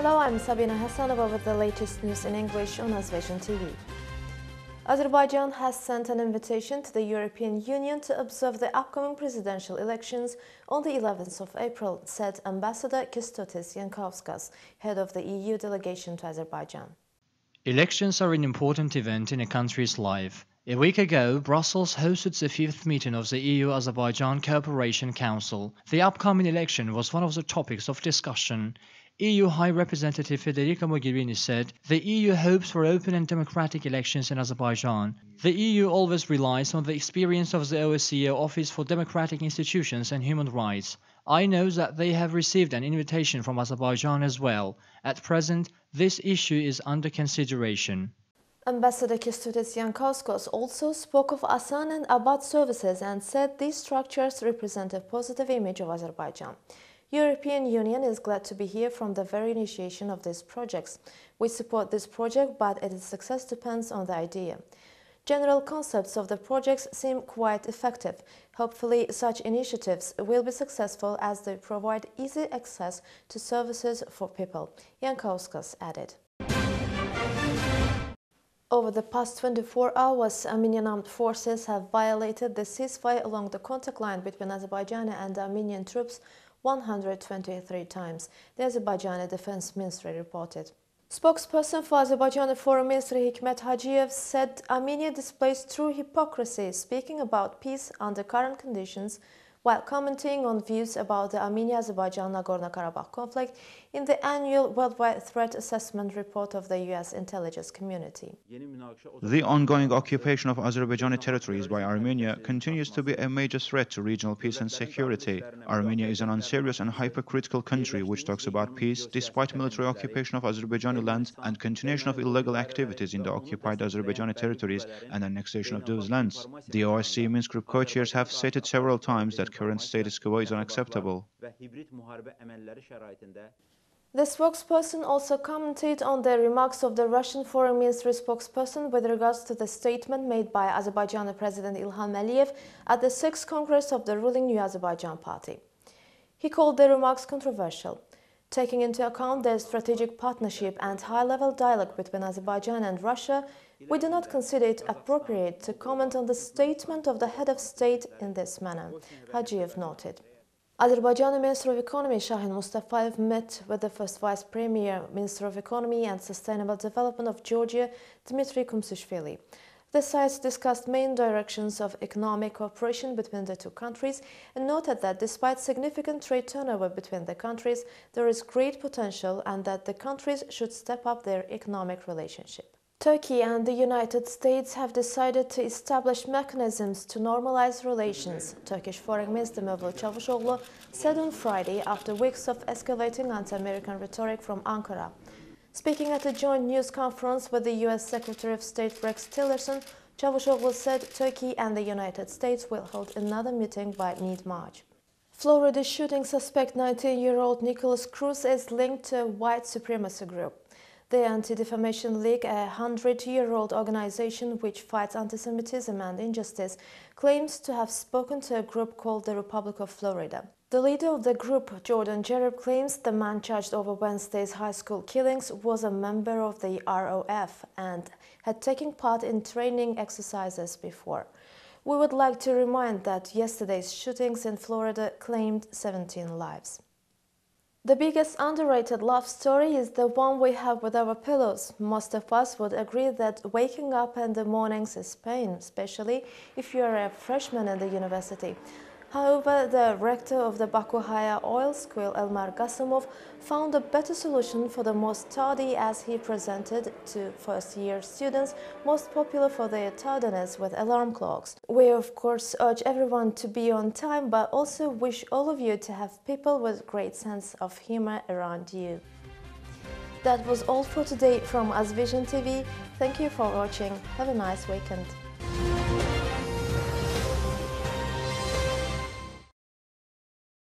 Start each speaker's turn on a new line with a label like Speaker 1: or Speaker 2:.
Speaker 1: Hello, I'm Sabina Hassanova with the latest news in English on AzVision TV. Azerbaijan has sent an invitation to the European Union to observe the upcoming presidential elections on the 11th of April, said Ambassador Kęstutis Jankauskas, head of the EU delegation to Azerbaijan.
Speaker 2: Elections are an important event in a country's life. A week ago, Brussels hosted the fifth meeting of the EU-Azerbaijan Cooperation Council. The upcoming election was one of the topics of discussion. EU High Representative Federica Mogherini said the EU hopes for open and democratic elections in Azerbaijan. The EU always relies on the experience of the OSCE Office for Democratic Institutions and Human Rights. I know that they have received an invitation from Azerbaijan as well. At present, this issue is under consideration.
Speaker 1: Ambassador Kęstutis Jankauskas also spoke of Asan and Abad services and said these structures represent a positive image of Azerbaijan. European Union is glad to be here from the very initiation of these projects. We support this project, but its success depends on the idea. General concepts of the projects seem quite effective. Hopefully, such initiatives will be successful as they provide easy access to services for people, Jankauskas added. Over the past 24 hours, Armenian armed forces have violated the ceasefire along the contact line between Azerbaijan and Armenian troops 123 times, the Azerbaijani Defense Ministry reported. Spokesperson for Azerbaijani Foreign Minister Hikmet Hacıyev said Armenia displays true hypocrisy, speaking about peace under current conditions, while commenting on views about the Armenia-Azerbaijan Nagorno-Karabakh conflict in the annual Worldwide Threat Assessment report of the U.S. intelligence community.
Speaker 3: The ongoing occupation of Azerbaijani territories by Armenia continues to be a major threat to regional peace and security. Armenia is an unserious and hypocritical country which talks about peace despite military occupation of Azerbaijani lands and continuation of illegal activities in the occupied Azerbaijani territories and annexation of those lands. The OSCE Minsk Group co-chairs have stated several times that current status quo is unacceptable.
Speaker 1: The spokesperson also commented on the remarks of the Russian Foreign Ministry spokesperson with regards to the statement made by Azerbaijani President Ilham Aliyev at the 6th Congress of the ruling New Azerbaijan Party. He called the remarks controversial. Taking into account the strategic partnership and high-level dialogue between Azerbaijan and Russia, we do not consider it appropriate to comment on the statement of the head of state in this manner, Hacıyev noted. Azerbaijani Minister of Economy Shahin Mustafayev met with the first Vice Premier, Minister of Economy and Sustainable Development of Georgia, Dmitry Kumsishvili. The sides discussed main directions of economic cooperation between the two countries and noted that despite significant trade turnover between the countries, there is great potential and that the countries should step up their economic relationship. Turkey and the United States have decided to establish mechanisms to normalize relations, Turkish Foreign Minister Mevlut Çavuşoğlu said on Friday after weeks of escalating anti-American rhetoric from Ankara. Speaking at a joint news conference with the U.S. Secretary of State Rex Tillerson, Çavuşoğlu said Turkey and the United States will hold another meeting by mid-March. Florida shooting suspect 19-year-old Nicholas Cruz is linked to a white supremacy group. The Anti-Defamation League, a 100-year-old organization which fights anti-Semitism and injustice, claims to have spoken to a group called the Republic of Florida. The leader of the group, Jordan Jereb, claims the man charged over Wednesday's high school killings was a member of the ROF and had taken part in training exercises before. We would like to remind that yesterday's shootings in Florida claimed 17 lives. The biggest underrated love story is the one we have with our pillows. Most of us would agree that waking up in the mornings is pain, especially if you are a freshman in the university. However, the rector of the Baku Higher Oil School, Elmar Gasimov, found a better solution for the most tardy as he presented to first-year students most popular for their tardiness with alarm clocks. We of course urge everyone to be on time, but also wish all of you to have people with great sense of humor around you. That was all for today from AzVision TV. Thank you for watching. Have a nice weekend.